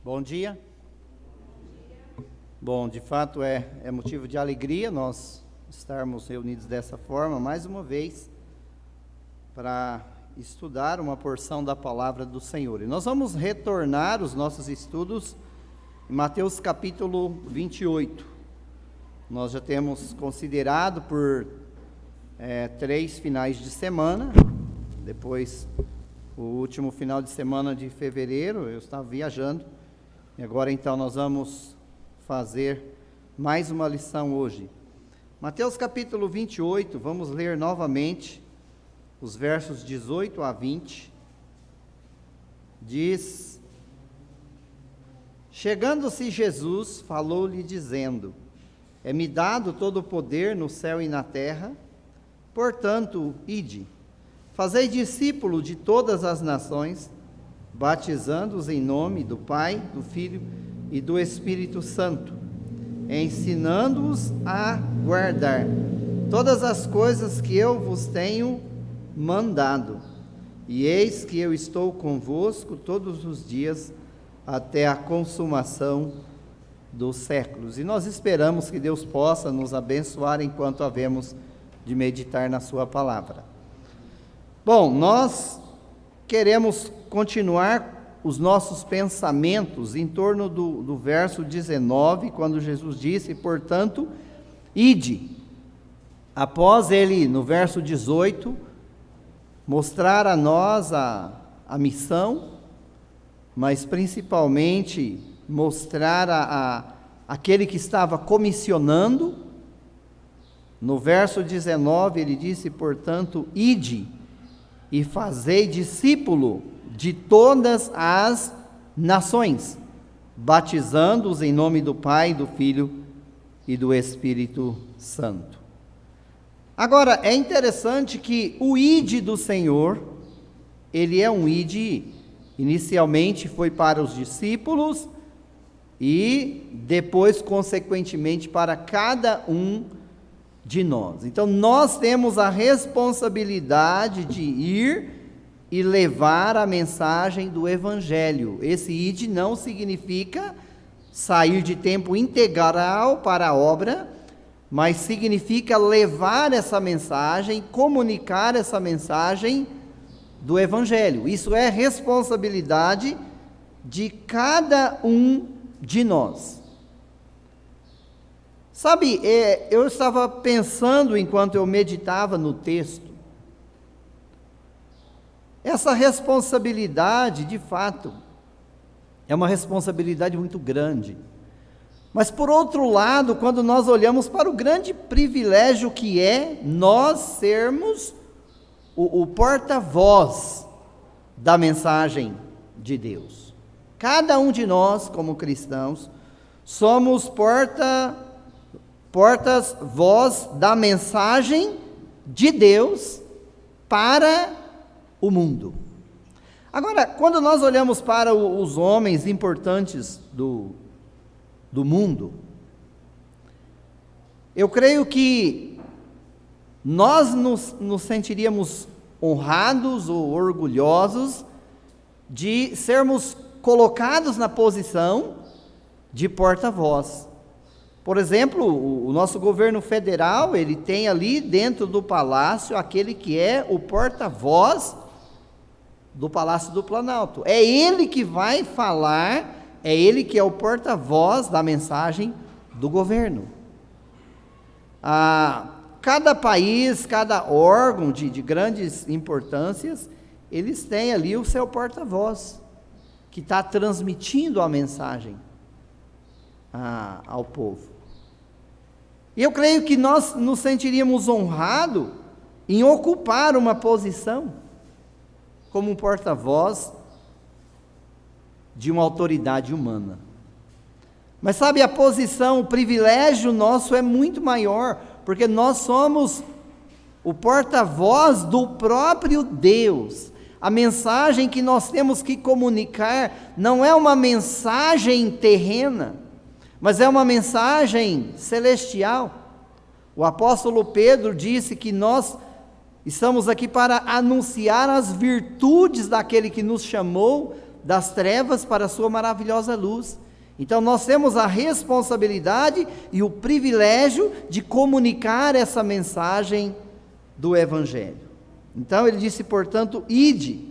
Bom dia. Bom, de fato é motivo de alegria nós estarmos reunidos dessa forma, mais uma vez, para estudar uma porção da palavra do Senhor. E nós vamos retornar os nossos estudos em Mateus capítulo 28. Nós já temos considerado por 3 finais de semana, depois o último final de semana de fevereiro, eu estava viajando, e agora então nós vamos fazer mais uma lição hoje. Mateus capítulo 28, vamos ler novamente os versos 18 a 20, diz: Chegando-se Jesus, falou-lhe dizendo: É-me dado todo o poder no céu e na terra, portanto, ide, fazei discípulo de todas as nações, batizando-os em nome do Pai, do Filho e do Espírito Santo, ensinando-os a guardar todas as coisas que eu vos tenho mandado. E eis que eu estou convosco todos os dias, até a consumação dos séculos. E nós esperamos que Deus possa nos abençoar enquanto havemos de meditar na sua palavra. Bom, nós queremos continuar os nossos pensamentos em torno do verso 19, quando Jesus disse, portanto, ide. Após ele, no verso 18, mostrar a nós a missão, mas principalmente mostrar aquele que estava comissionando. No verso 19 ele disse, portanto, ide e fazei discípulo de todas as nações, batizando-os em nome do Pai, do Filho e do Espírito Santo. Agora, é interessante que o ide do Senhor, ele é um ide, inicialmente foi para os discípulos e depois, consequentemente, para cada um de nós. Então, nós temos a responsabilidade de ir e levar a mensagem do Evangelho. Esse ide não significa sair de tempo integral para a obra, mas significa levar essa mensagem, comunicar essa mensagem do Evangelho. Isso é responsabilidade de cada um de nós. Sabe, eu estava pensando enquanto eu meditava no texto, essa responsabilidade, de fato, é uma responsabilidade muito grande. Mas, por outro lado, quando nós olhamos para o grande privilégio que é nós sermos o porta-voz da mensagem de Deus. Cada um de nós, como cristãos, somos portas-voz da mensagem de Deus para o mundo. Agora, quando nós olhamos para os homens importantes do mundo, eu creio que nós nos sentiríamos honrados ou orgulhosos de sermos colocados na posição de porta-voz. Por exemplo, o nosso governo federal, ele tem ali dentro do palácio aquele que é o porta-voz do Palácio do Planalto. É ele que vai falar, é ele que é o porta-voz da mensagem do governo. Cada país, cada órgão de grandes importâncias, eles têm ali o seu porta-voz, que está transmitindo a mensagem ao povo. E eu creio que nós nos sentiríamos honrados em ocupar uma posição como um porta-voz de uma autoridade humana. Mas sabe, a posição, o privilégio nosso é muito maior, porque nós somos o porta-voz do próprio Deus. A mensagem que nós temos que comunicar não é uma mensagem terrena, mas é uma mensagem celestial. O apóstolo Pedro disse que nós estamos aqui para anunciar as virtudes daquele que nos chamou das trevas para a sua maravilhosa luz. Então nós temos a responsabilidade e o privilégio de comunicar essa mensagem do Evangelho. Então ele disse, portanto, ide,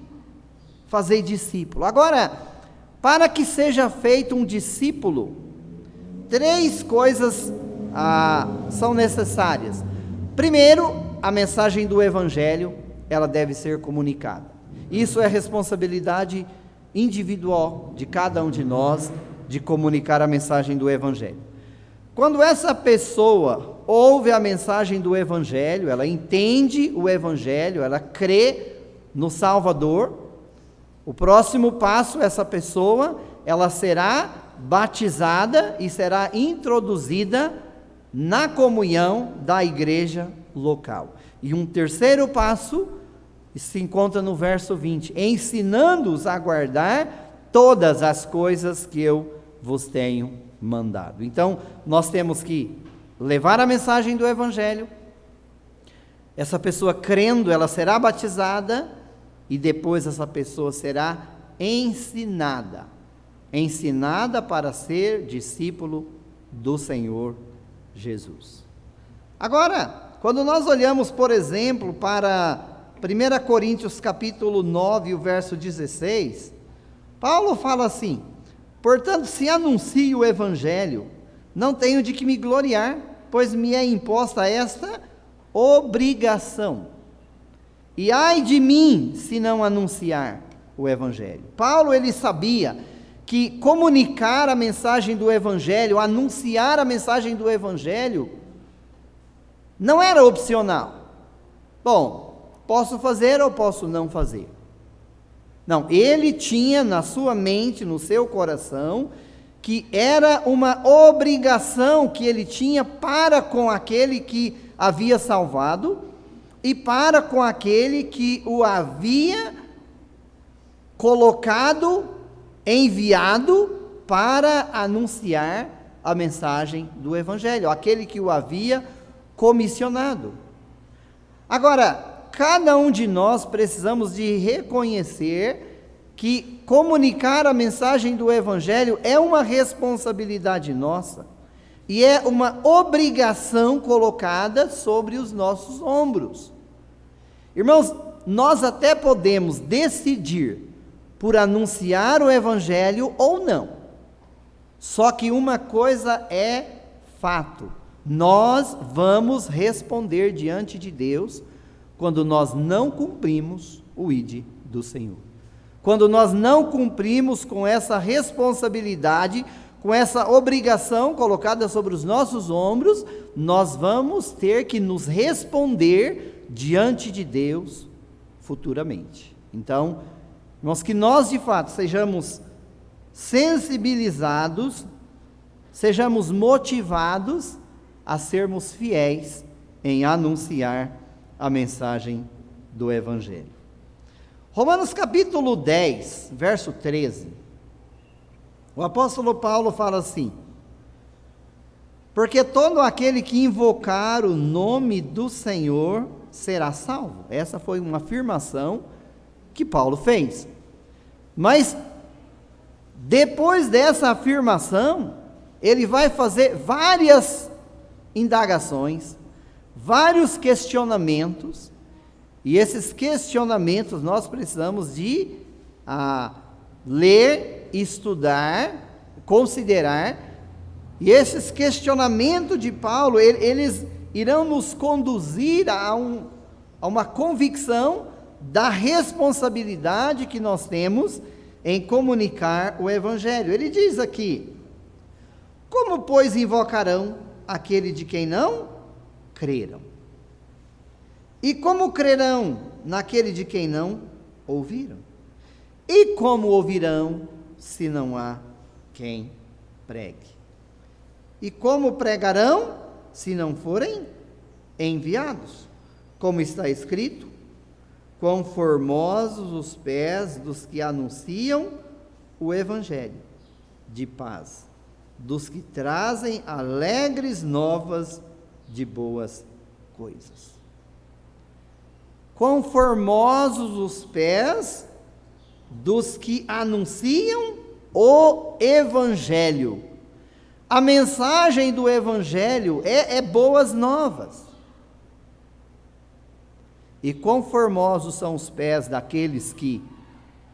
fazei discípulo. Agora, para que seja feito um discípulo, 3 coisas são necessárias. Primeiro, a mensagem do Evangelho, ela deve ser comunicada. Isso é responsabilidade individual de cada um de nós, de comunicar a mensagem do Evangelho. Quando essa pessoa ouve a mensagem do Evangelho, ela entende o Evangelho, ela crê no Salvador, o próximo passo, essa pessoa, ela será batizada e será introduzida na comunhão da igreja local. E um terceiro passo se encontra no verso 20, ensinando-os a guardar todas as coisas que eu vos tenho mandado. Então, nós temos que levar a mensagem do Evangelho, essa pessoa crendo, ela será batizada, e depois essa pessoa será ensinada para ser discípulo do Senhor Jesus. Agora, quando nós olhamos, por exemplo, para 1 Coríntios capítulo 9, o verso 16, Paulo fala assim: portanto, se anuncio o Evangelho, não tenho de que me gloriar, pois me é imposta esta obrigação. E ai de mim, se não anunciar o Evangelho. Paulo, ele sabia que comunicar a mensagem do Evangelho, anunciar a mensagem do Evangelho, não era opcional. Bom, posso fazer ou posso não fazer? Não, ele tinha na sua mente, no seu coração, que era uma obrigação que ele tinha para com aquele que havia salvado e para com aquele que o havia colocado, enviado para anunciar a mensagem do Evangelho, aquele que o havia comissionado. Agora, cada um de nós precisamos de reconhecer que comunicar a mensagem do Evangelho é uma responsabilidade nossa e é uma obrigação colocada sobre os nossos ombros. Irmãos, nós até podemos decidir por anunciar o Evangelho ou não, só que uma coisa é fato: nós vamos responder diante de Deus quando nós não cumprimos o ID do Senhor. Quando nós não cumprimos com essa responsabilidade, com essa obrigação colocada sobre os nossos ombros, nós vamos ter que nos responder diante de Deus futuramente. Então, que nós de fato sejamos sensibilizados, sejamos motivados a sermos fiéis em anunciar a mensagem do Evangelho. Romanos capítulo 10, verso 13, o apóstolo Paulo fala assim: porque todo aquele que invocar o nome do Senhor será salvo. Essa foi uma afirmação que Paulo fez. Mas, depois dessa afirmação, ele vai fazer várias indagações, vários questionamentos, e esses questionamentos nós precisamos de ler, estudar, considerar, e esses questionamentos de Paulo, eles irão nos conduzir a uma convicção da responsabilidade que nós temos em comunicar o Evangelho. Ele diz aqui: como, pois, invocarão aquele de quem não creram? E como crerão naquele de quem não ouviram? E como ouvirão se não há quem pregue? E como pregarão se não forem enviados? Como está escrito: quão formosos os pés dos que anunciam o Evangelho de paz, dos que trazem alegres novas de boas coisas. Quão formosos os pés dos que anunciam o Evangelho. A mensagem do Evangelho é boas novas. E quão formosos são os pés daqueles que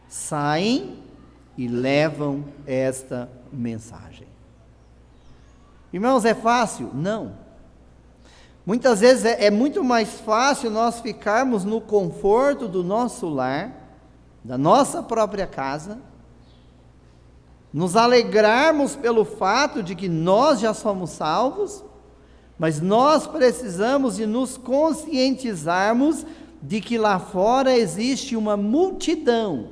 saem e levam esta mensagem. Irmãos, é fácil? Não. Muitas vezes é muito mais fácil nós ficarmos no conforto do nosso lar, da nossa própria casa, nos alegrarmos pelo fato de que nós já somos salvos, mas nós precisamos de nos conscientizarmos de que lá fora existe uma multidão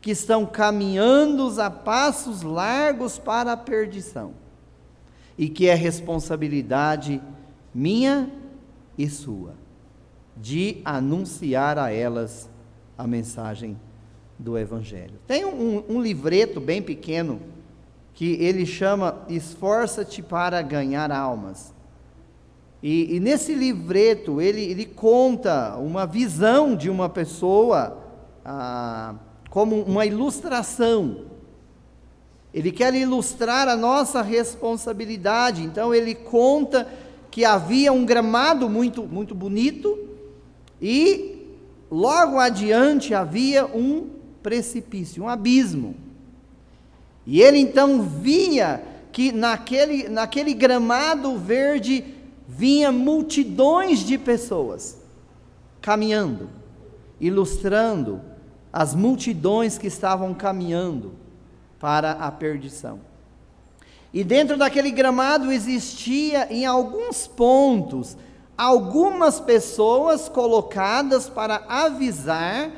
que estão caminhando a passos largos para a perdição, e que é responsabilidade minha e sua, de anunciar a elas a mensagem do Evangelho. Tem um livreto bem pequeno, que ele chama Esforça-te para ganhar almas. E nesse livreto, ele conta uma visão de uma pessoa, como uma ilustração. Ele quer ilustrar a nossa responsabilidade. Então ele conta que havia um gramado muito, muito bonito, e logo adiante havia um precipício, um abismo. E ele então via que naquele gramado verde vinha multidões de pessoas caminhando, ilustrando as multidões que estavam caminhando para a perdição. E dentro daquele gramado existia, em alguns pontos, algumas pessoas colocadas para avisar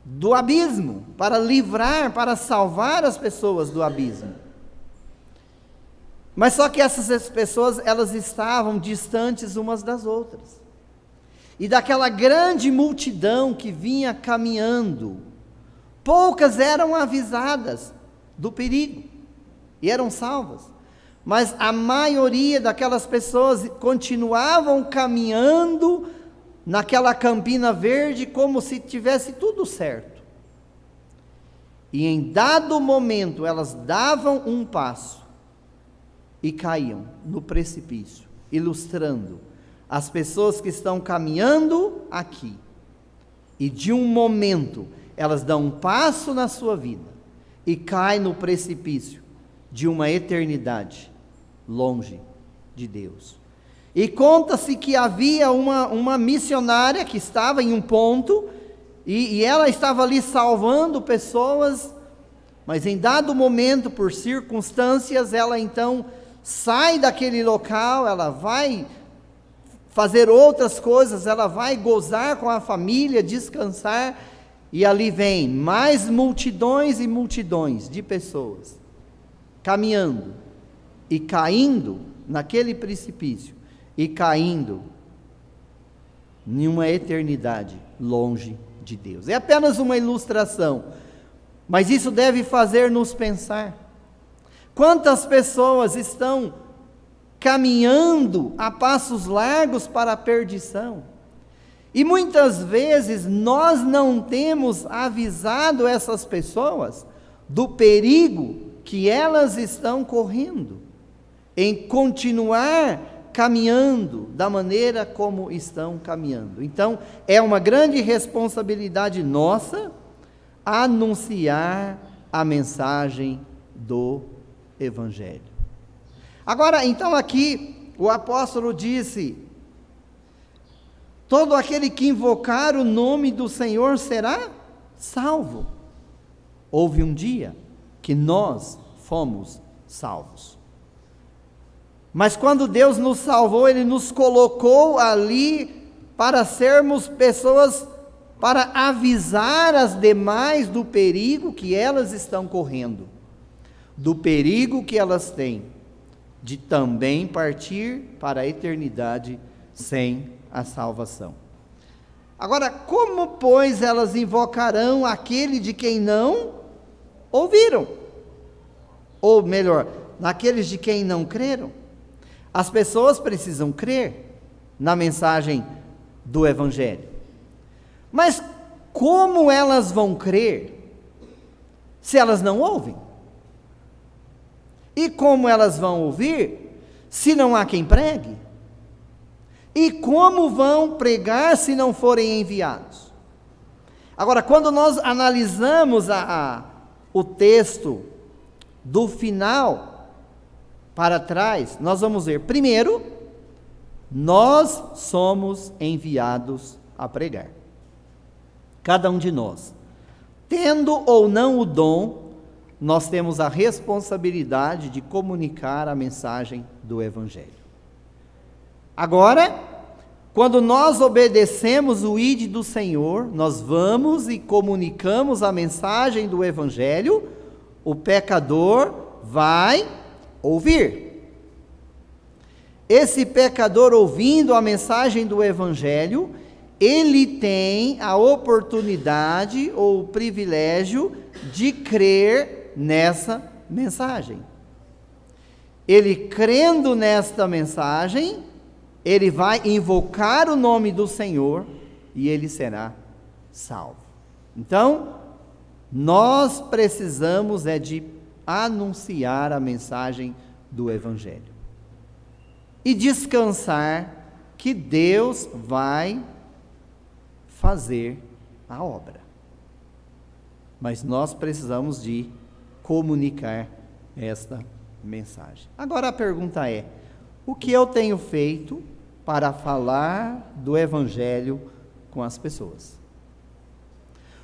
do abismo, para livrar, para salvar as pessoas do abismo. Mas só que essas pessoas, elas estavam distantes umas das outras. E daquela grande multidão que vinha caminhando, poucas eram avisadas do perigo e eram salvas. Mas a maioria daquelas pessoas continuavam caminhando naquela campina verde como se tivesse tudo certo. E em dado momento elas davam um passo e caíam no precipício, ilustrando as pessoas que estão caminhando aqui. E de um momento elas dão um passo na sua vida e caem no precipício de uma eternidade longe de Deus. E conta-se que havia uma missionária que estava em um ponto, e ela estava ali salvando pessoas, mas em dado momento, por circunstâncias, ela então sai daquele local, ela vai fazer outras coisas, ela vai gozar com a família, descansar, e ali vem mais multidões e multidões de pessoas, caminhando e caindo naquele precipício, e caindo em uma eternidade longe de Deus. É apenas uma ilustração, mas isso deve fazer-nos pensar. Quantas pessoas estão caminhando a passos largos para a perdição? E muitas vezes nós não temos avisado essas pessoas do perigo que elas estão correndo em continuar caminhando da maneira como estão caminhando. Então, é uma grande responsabilidade nossa anunciar a mensagem do Evangelho. Agora, então aqui, o apóstolo disse: todo aquele que invocar o nome do Senhor será salvo. Houve um dia que nós fomos salvos. Mas quando Deus nos salvou, Ele nos colocou ali para sermos pessoas, para avisar as demais do perigo que elas estão correndo, do perigo que elas têm de também partir para a eternidade sem a salvação. Agora, como, pois, elas invocarão aquele de quem não ouviram? Ou melhor, naqueles de quem não creram? As pessoas precisam crer na mensagem do Evangelho. Mas como elas vão crer se elas não ouvem? E como elas vão ouvir se não há quem pregue? E como vão pregar se não forem enviados? Agora, quando nós analisamos o texto do final para trás, nós vamos ver, primeiro, nós somos enviados a pregar. Cada um de nós. Tendo ou não o dom, nós temos a responsabilidade de comunicar a mensagem do Evangelho. Agora, quando nós obedecemos o ide do Senhor, nós vamos e comunicamos a mensagem do Evangelho, o pecador vai ouvir. Esse pecador ouvindo a mensagem do Evangelho, ele tem a oportunidade ou o privilégio de crer nessa mensagem. Ele crendo nesta mensagem, ele vai invocar o nome do Senhor e ele será salvo. Então, nós precisamos de anunciar a mensagem do Evangelho e descansar que Deus vai fazer a obra. Mas nós precisamos de comunicar esta mensagem. Agora a pergunta é: o que eu tenho feito para falar do Evangelho com as pessoas?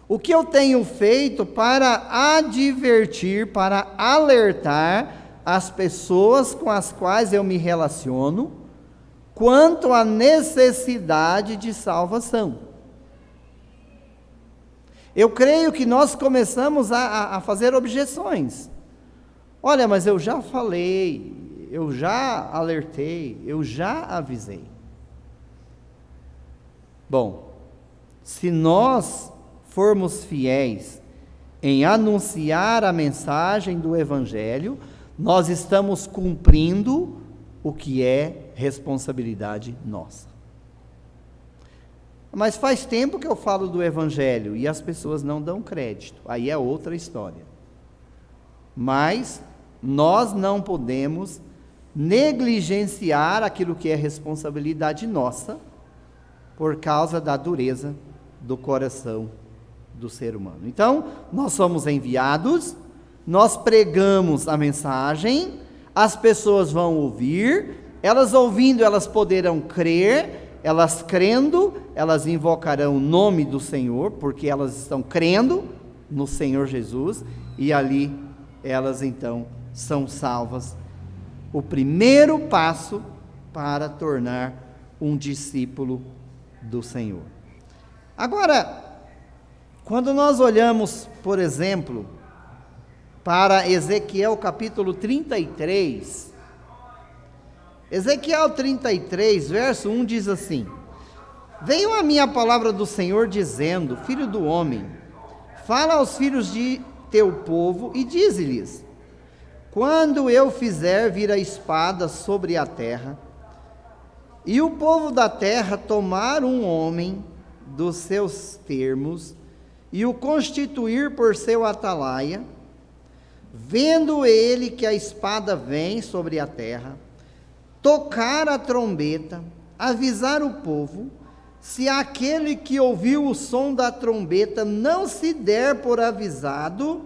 O que eu tenho feito para advertir, para alertar as pessoas com as quais eu me relaciono quanto à necessidade de salvação? Eu creio que nós começamos a fazer objeções. Olha, mas eu já falei, eu já alertei, eu já avisei. Bom, se nós formos fiéis em anunciar a mensagem do Evangelho, nós estamos cumprindo o que é responsabilidade nossa. Mas faz tempo que eu falo do Evangelho e as pessoas não dão crédito, aí é outra história. Mas nós não podemos negligenciar aquilo que é responsabilidade nossa, por causa da dureza do coração do ser humano. Então, nós somos enviados, nós pregamos a mensagem, as pessoas vão ouvir, elas ouvindo, elas poderão crer, elas crendo, elas invocarão o nome do Senhor, porque elas estão crendo no Senhor Jesus, e ali elas então são salvas. O primeiro passo para tornar um discípulo do Senhor. Agora, quando nós olhamos, por exemplo, para Ezequiel capítulo 33, Ezequiel 33, verso 1 diz assim: Veio a minha palavra do Senhor dizendo: Filho do homem, fala aos filhos de teu povo e dize-lhes: Quando eu fizer vir a espada sobre a terra, e o povo da terra tomar um homem dos seus termos, e o constituir por seu atalaia, vendo ele que a espada vem sobre a terra, tocar a trombeta, avisar o povo, se aquele que ouviu o som da trombeta não se der por avisado,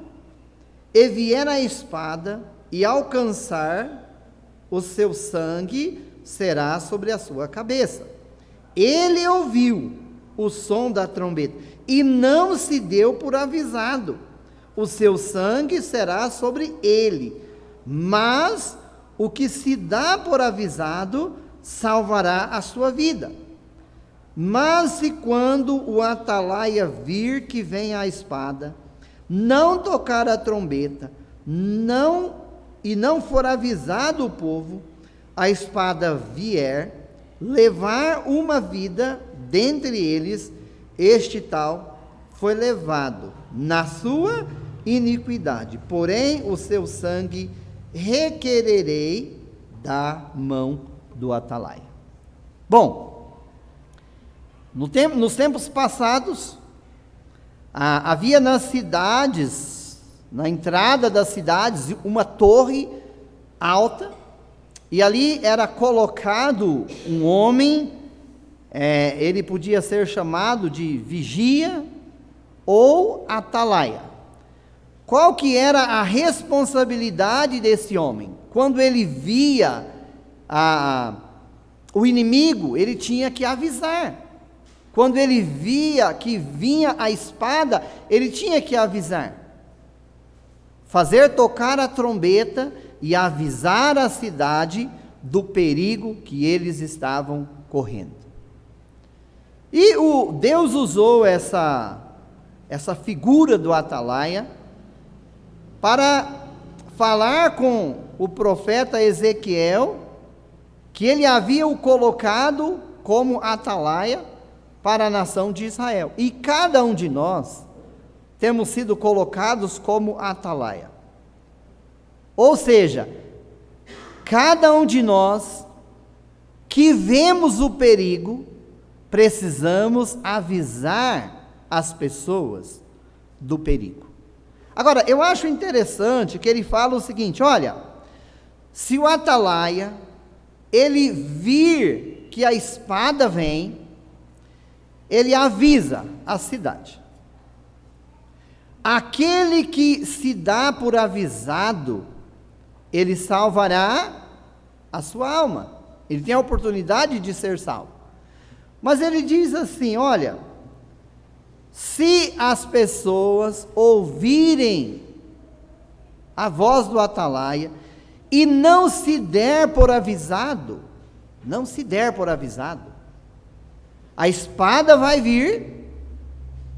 e vier a espada, e alcançar, o seu sangue será sobre a sua cabeça. Ele ouviu o som da trombeta, e não se deu por avisado, o seu sangue será sobre ele, mas o que se dá por avisado salvará a sua vida. Mas se quando o atalaia vir que vem a espada, não tocar a trombeta, e não for avisado o povo, a espada vier, levar uma vida dentre eles, este tal foi levado na sua iniquidade, porém o seu sangue requererei da mão do atalaia. Bom, nos tempos passados, Havia nas cidades, na entrada das cidades, uma torre alta, e ali era colocado um homem, ele podia ser chamado de vigia ou atalaia. Qual que era a responsabilidade desse homem? Quando ele via o inimigo, ele tinha que avisar. Quando ele via que vinha a espada, ele tinha que avisar. Fazer tocar a trombeta e avisar a cidade do perigo que eles estavam correndo. E Deus usou essa figura do atalaia para falar com o profeta Ezequiel, que ele havia o colocado como atalaia para a nação de Israel. E cada um de nós temos sido colocados como atalaia. Ou seja, cada um de nós que vemos o perigo, precisamos avisar as pessoas do perigo. Agora, eu acho interessante que ele fala o seguinte: olha, se o atalaia, ele vir que a espada vem, ele avisa a cidade. Aquele que se dá por avisado, ele salvará a sua alma. Ele tem a oportunidade de ser salvo. Mas ele diz assim: olha, se as pessoas ouvirem a voz do atalaia e não se der por avisado, a espada vai vir,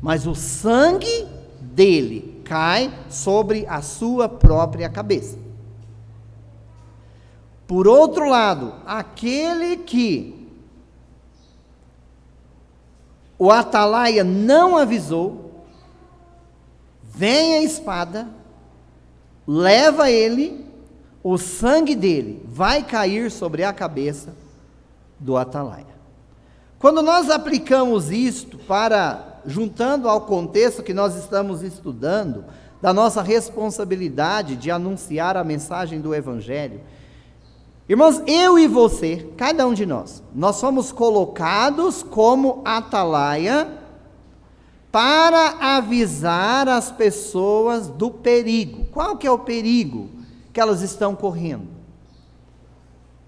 mas o sangue dele cai sobre a sua própria cabeça. Por outro lado, aquele que o atalaia não avisou, vem a espada, leva ele, o sangue dele vai cair sobre a cabeça do atalaia. Quando nós aplicamos isto juntando ao contexto que nós estamos estudando, da nossa responsabilidade de anunciar a mensagem do Evangelho, irmãos, eu e você, cada um de nós somos colocados como atalaia para avisar as pessoas do perigo. Qual que é o perigo que elas estão correndo?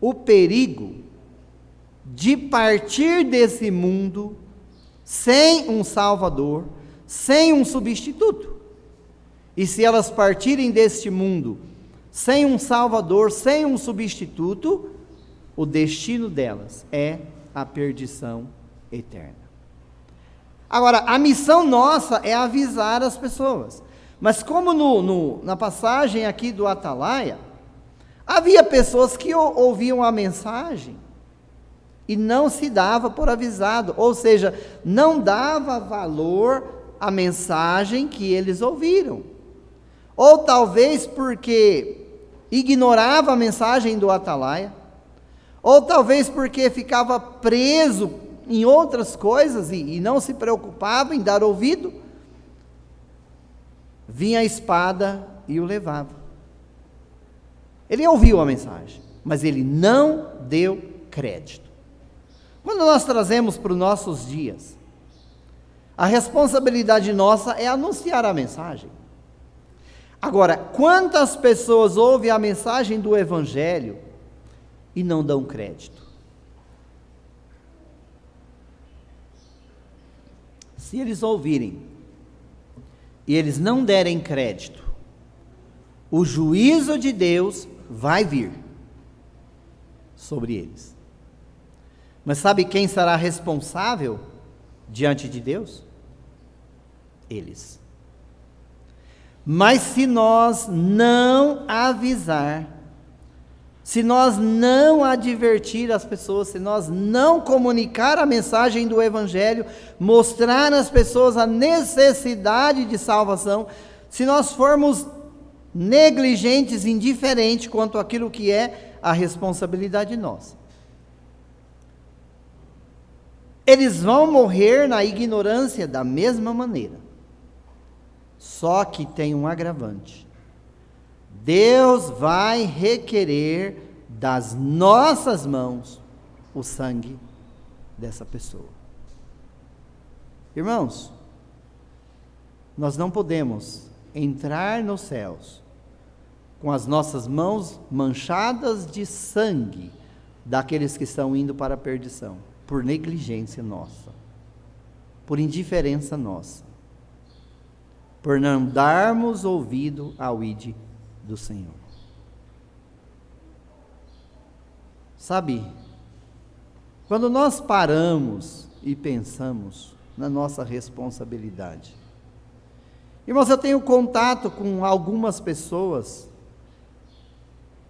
O perigo de partir desse mundo sem um Salvador, sem um substituto. E se elas partirem deste mundo sem um Salvador, sem um substituto, o destino delas é a perdição eterna. Agora, a missão nossa é avisar as pessoas. Mas como na passagem aqui do atalaia, havia pessoas que ouviam a mensagem e não se dava por avisado, ou seja, não dava valor à mensagem que eles ouviram. Ou talvez porque ignorava a mensagem do atalaia, ou talvez porque ficava preso em outras coisas e não se preocupava em dar ouvido, vinha a espada e o levava. Ele ouviu a mensagem, mas ele não deu crédito. Quando nós trazemos para os nossos dias, a responsabilidade nossa é anunciar a mensagem. Agora, quantas pessoas ouvem a mensagem do Evangelho e não dão crédito? Se eles ouvirem e eles não derem crédito, o juízo de Deus vai vir sobre eles. Mas sabe quem será responsável diante de Deus? Eles. Mas se nós não avisar, se nós não advertir as pessoas, se nós não comunicar a mensagem do Evangelho, mostrar às pessoas a necessidade de salvação, se nós formos negligentes, indiferentes quanto àquilo que é a responsabilidade nossa, eles vão morrer na ignorância da mesma maneira. Só que tem um agravante. Deus vai requerer das nossas mãos o sangue dessa pessoa. Irmãos, nós não podemos entrar nos céus com as nossas mãos manchadas de sangue daqueles que estão indo para a perdição, por negligência nossa, por indiferença nossa, por não darmos ouvido ao ide do Senhor. Sabe, quando nós paramos e pensamos na nossa responsabilidade, irmãos, eu tenho contato com algumas pessoas,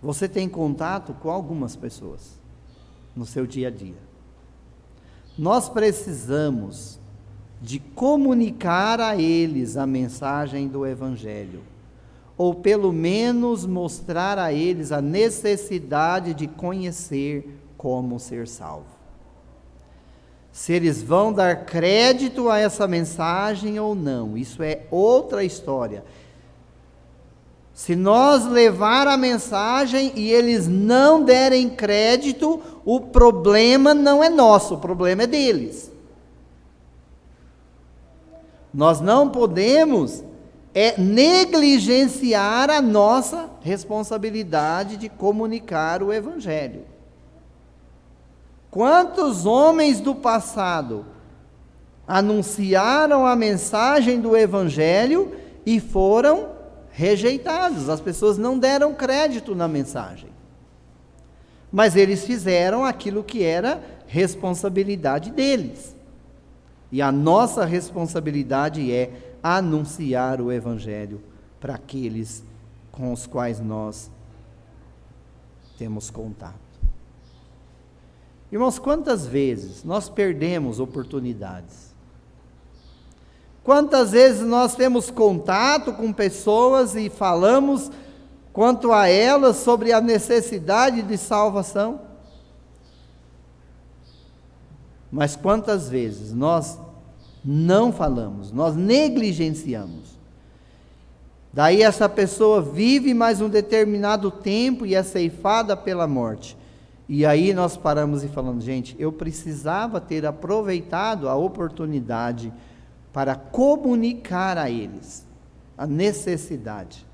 você tem contato com algumas pessoas no seu dia a dia. Nós precisamos de comunicar a eles a mensagem do Evangelho, ou pelo menos mostrar a eles a necessidade de conhecer como ser salvo. Se eles vão dar crédito a essa mensagem ou não, isso é outra história. Se nós levar a mensagem e eles não derem crédito, o problema não é nosso, o problema é deles. Nós não podemos negligenciar a nossa responsabilidade de comunicar o Evangelho. Quantos homens do passado anunciaram a mensagem do Evangelho e foram rejeitados? As pessoas não deram crédito na mensagem. Mas eles fizeram aquilo que era responsabilidade deles. E a nossa responsabilidade é anunciar o Evangelho para aqueles com os quais nós temos contato. Irmãos, quantas vezes nós perdemos oportunidades? Quantas vezes nós temos contato com pessoas e falamos quanto a elas sobre a necessidade de salvação? Mas quantas vezes nós não falamos, nós negligenciamos. Daí essa pessoa vive mais um determinado tempo e é ceifada pela morte. E aí nós paramos e falamos, gente, eu precisava ter aproveitado a oportunidade para comunicar a eles a necessidade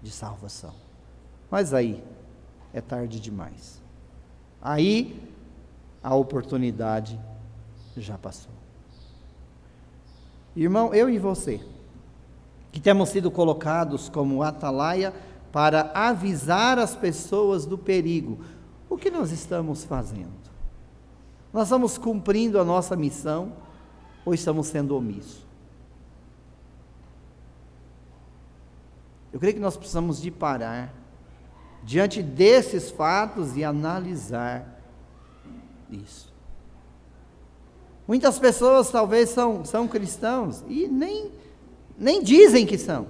de salvação. Mas aí é tarde demais. Aí a oportunidade já passou. Irmão, eu e você, que temos sido colocados como atalaia para avisar as pessoas do perigo, o que nós estamos fazendo? Nós estamos cumprindo a nossa missão ou estamos sendo omissos? Eu creio que nós precisamos de parar diante desses fatos e analisar isso. Muitas pessoas talvez são cristãos e nem dizem que são.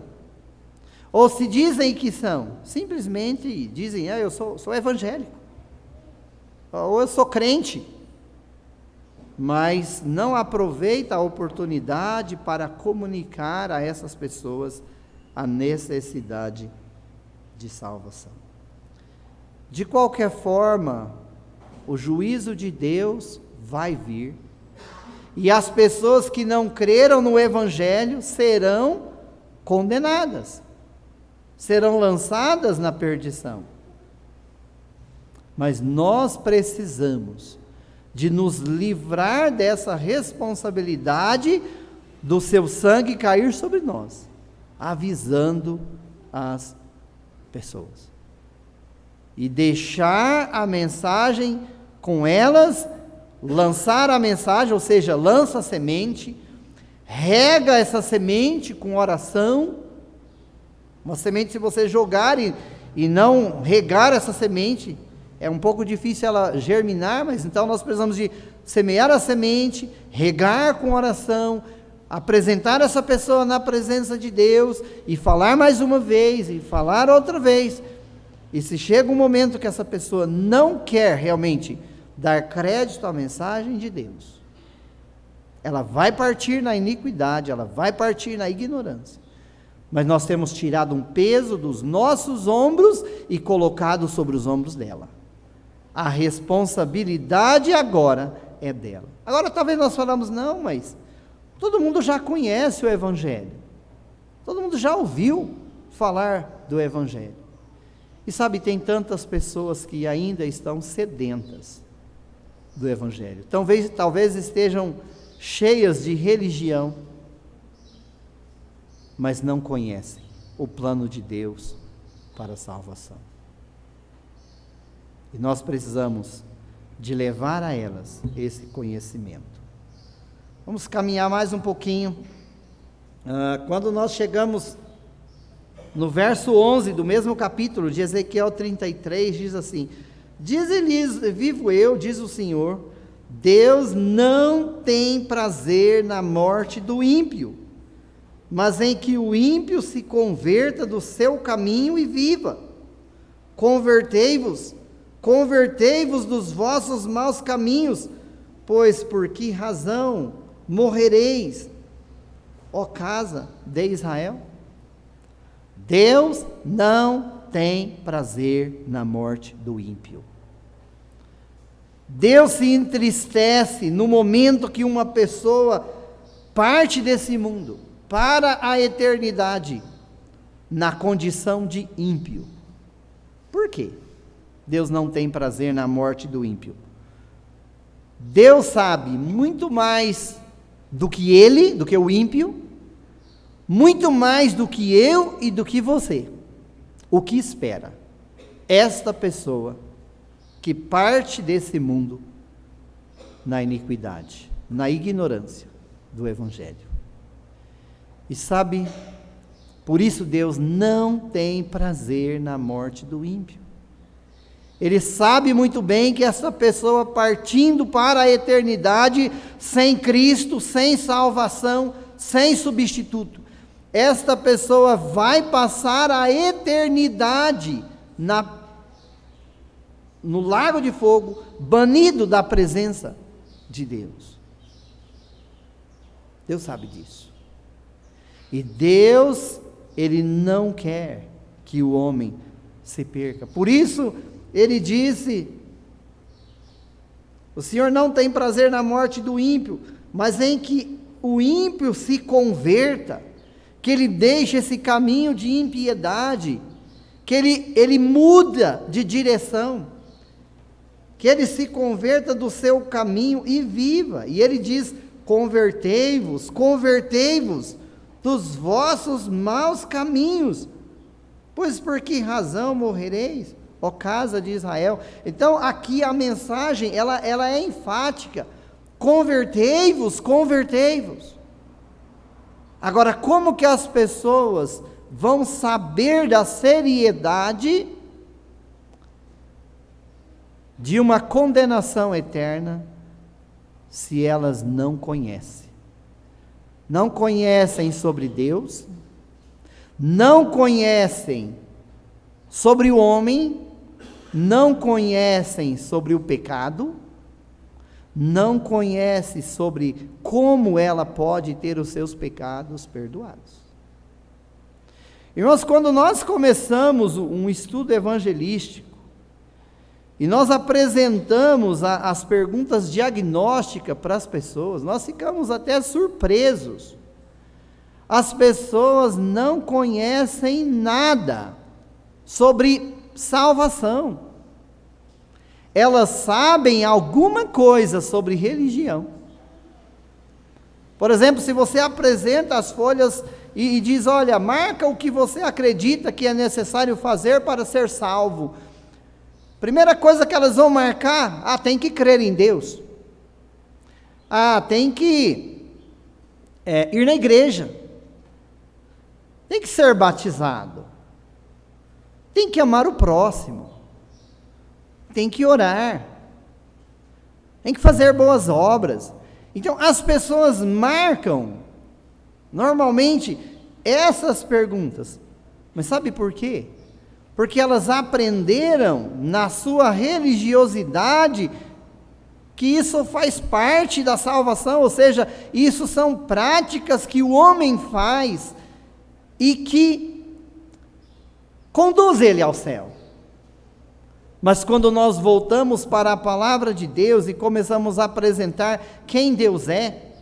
Ou se dizem que são, simplesmente dizem, eu sou evangélico. Ou eu sou crente. Mas não aproveita a oportunidade para comunicar a essas pessoas a necessidade de salvação. De qualquer forma, o juízo de Deus vai vir. E as pessoas que não creram no Evangelho serão condenadas, serão lançadas na perdição. Mas nós precisamos de nos livrar dessa responsabilidade do seu sangue cair sobre nós, avisando as pessoas. E deixar a mensagem com elas, lançar a mensagem, ou seja, lança a semente, rega essa semente com oração. Uma semente, se você jogar e não regar essa semente, é um pouco difícil ela germinar, mas então nós precisamos de semear a semente, regar com oração, apresentar essa pessoa na presença de Deus, e falar mais uma vez, e falar outra vez. E se chega um momento que essa pessoa não quer realmente dar crédito à mensagem de Deus, ela vai partir na iniquidade, ela vai partir na ignorância. Mas nós temos tirado um peso dos nossos ombros e colocado sobre os ombros dela. A responsabilidade agora é dela. Agora talvez nós falamos, não, mas todo mundo já conhece o Evangelho. Todo mundo já ouviu falar do Evangelho. E sabe, tem tantas pessoas que ainda estão sedentas do Evangelho. Talvez estejam cheias de religião, mas não conhecem o plano de Deus para a salvação. E nós precisamos de levar a elas esse conhecimento. Vamos caminhar mais um pouquinho. Quando nós chegamos no verso 11 do mesmo capítulo de Ezequiel 33, diz assim: diz-lhes, vivo eu, diz o Senhor, Deus não tem prazer na morte do ímpio, mas em que o ímpio se converta do seu caminho e viva. Convertei-vos dos vossos maus caminhos, pois por que razão morrereis, ó casa de Israel? Deus não tem prazer na morte do ímpio. Deus se entristece no momento que uma pessoa parte desse mundo para a eternidade na condição de ímpio. Por quê? Deus não tem prazer na morte do ímpio. Deus sabe muito mais do que o ímpio, muito mais do que eu e do que você. O que espera esta pessoa que parte desse mundo na iniquidade, na ignorância do Evangelho? E sabe, por isso Deus não tem prazer na morte do ímpio. Ele sabe muito bem que essa pessoa partindo para a eternidade, sem Cristo, sem salvação, sem substituto, esta pessoa vai passar a eternidade no lago de fogo, banido da presença de Deus. Deus sabe disso. E Deus, Ele não quer que o homem se perca. Por isso, Ele disse: o Senhor não tem prazer na morte do ímpio, mas em que o ímpio se converta, que ele deixe esse caminho de impiedade, que ele muda de direção, que ele se converta do seu caminho e viva. E ele diz: convertei-vos dos vossos maus caminhos, pois por que razão morrereis, ó casa de Israel? Então aqui a mensagem ela é enfática: convertei-vos. Agora, como que as pessoas vão saber da seriedade de uma condenação eterna se elas não conhecem? Não conhecem sobre Deus, não conhecem sobre o homem, não conhecem sobre o pecado, não conhecem sobre como ela pode ter os seus pecados perdoados. Irmãos, quando nós começamos um estudo evangelístico, e nós apresentamos as perguntas diagnósticas para as pessoas, nós ficamos até surpresos. As pessoas não conhecem nada sobre salvação. Elas sabem alguma coisa sobre religião. Por exemplo, se você apresenta as folhas e diz: olha, marca o que você acredita que é necessário fazer para ser salvo. Primeira coisa que elas vão marcar: tem que crer em Deus. Tem que ir na igreja. Tem que ser batizado. Tem que amar o próximo. Tem que orar. Tem que fazer boas obras. Então as pessoas marcam normalmente essas perguntas. Mas sabe por quê? Porque elas aprenderam na sua religiosidade que isso faz parte da salvação, ou seja, isso são práticas que o homem faz e que conduz ele ao céu. Mas quando nós voltamos para a palavra de Deus e começamos a apresentar quem Deus é,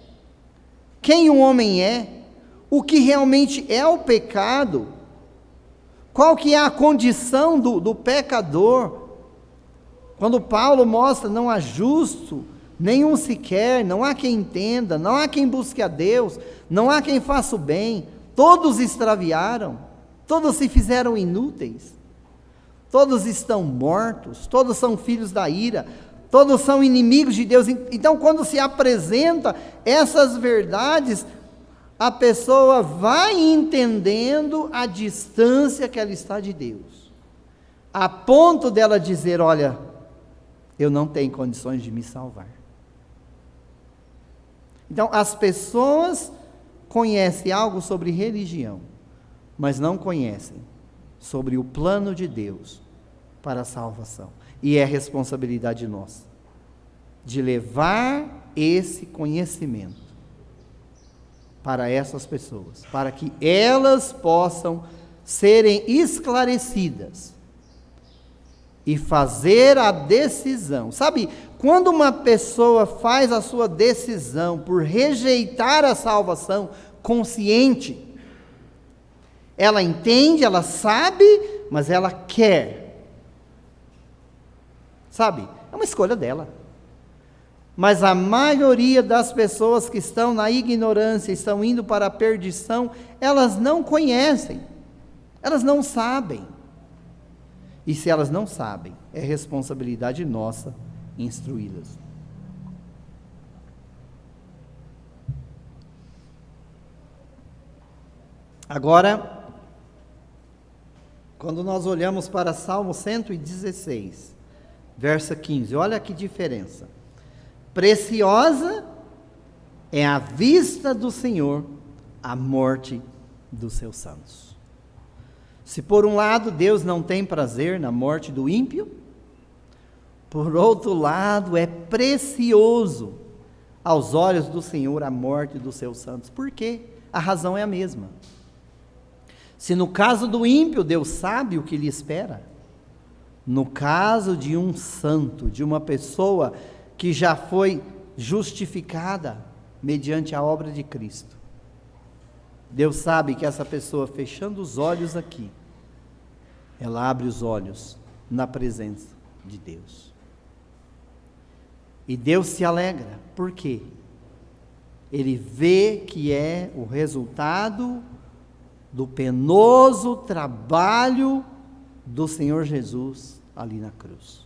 quem o homem é, o que realmente é o pecado, qual que é a condição do pecador, quando Paulo mostra, não há justo, nenhum sequer, não há quem entenda, não há quem busque a Deus, não há quem faça o bem, todos extraviaram, todos se fizeram inúteis, todos estão mortos, todos são filhos da ira, todos são inimigos de Deus. Então, quando se apresenta essas verdades, a pessoa vai entendendo a distância que ela está de Deus, a ponto dela dizer: olha, eu não tenho condições de me salvar. Então, as pessoas conhecem algo sobre religião, mas não conhecem sobre o plano de Deus para a salvação. E é responsabilidade nossa de levar esse conhecimento para essas pessoas, para que elas possam serem esclarecidas e fazer a decisão. Sabe, quando uma pessoa faz a sua decisão por rejeitar a salvação consciente, ela entende, ela sabe, mas ela quer. Sabe, é uma escolha dela. Mas a maioria das pessoas que estão na ignorância, estão indo para a perdição, elas não conhecem, elas não sabem. E se elas não sabem, é responsabilidade nossa instruí-las. Agora, quando nós olhamos para Salmo 116, verso 15, olha que diferença. Preciosa é à vista do Senhor a morte dos seus santos. Se por um lado Deus não tem prazer na morte do ímpio, por outro lado é precioso aos olhos do Senhor a morte dos seus santos. Por quê? A razão é a mesma. Se no caso do ímpio Deus sabe o que lhe espera, no caso de um santo, de uma pessoa que já foi justificada mediante a obra de Cristo, Deus sabe que essa pessoa, fechando os olhos aqui, ela abre os olhos na presença de Deus. E Deus se alegra, por quê? Ele vê que é o resultado do penoso trabalho do Senhor Jesus ali na cruz.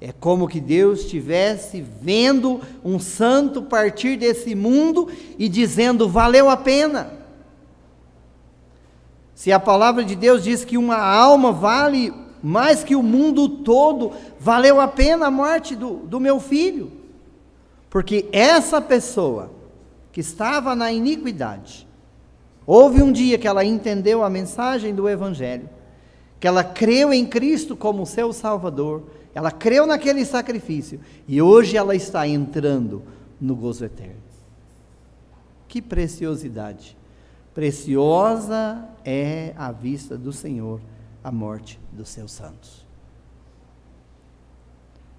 É como que Deus estivesse vendo um santo partir desse mundo e dizendo: valeu a pena. Se a palavra de Deus diz que uma alma vale mais que o mundo todo, valeu a pena a morte do meu filho. Porque essa pessoa que estava na iniquidade, houve um dia que ela entendeu a mensagem do Evangelho, que ela creu em Cristo como seu Salvador, ela creu naquele sacrifício, e hoje ela está entrando no gozo eterno. Que preciosidade! Preciosa é à vista do Senhor a morte dos seus santos.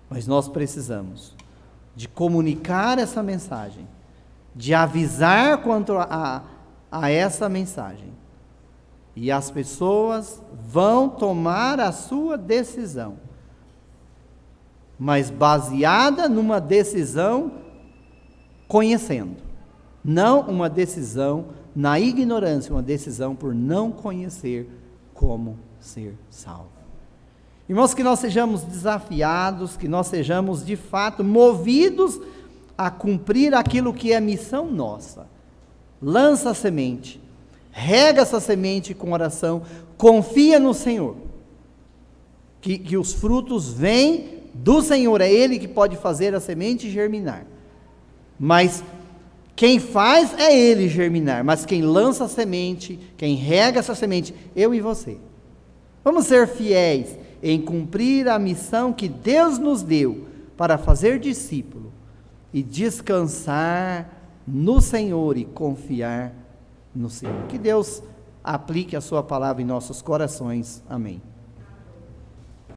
Mas nós precisamos de comunicar essa mensagem, de avisar quanto a essa mensagem, e as pessoas vão tomar a sua decisão, mas baseada numa decisão conhecendo, não uma decisão na ignorância, uma decisão por não conhecer como ser salvo. Irmãos, que nós sejamos desafiados, que nós sejamos de fato movidos a cumprir aquilo que é missão nossa. Lança a semente, rega essa semente com oração, confia no Senhor, que os frutos vêm do Senhor, é Ele que pode fazer a semente germinar, mas quem faz é Ele germinar, mas quem lança a semente, quem rega essa semente, eu e você. Vamos ser fiéis em cumprir a missão que Deus nos deu para fazer discípulo e descansar no Senhor e confiar no Senhor. Que Deus aplique a sua palavra em nossos corações. Amém.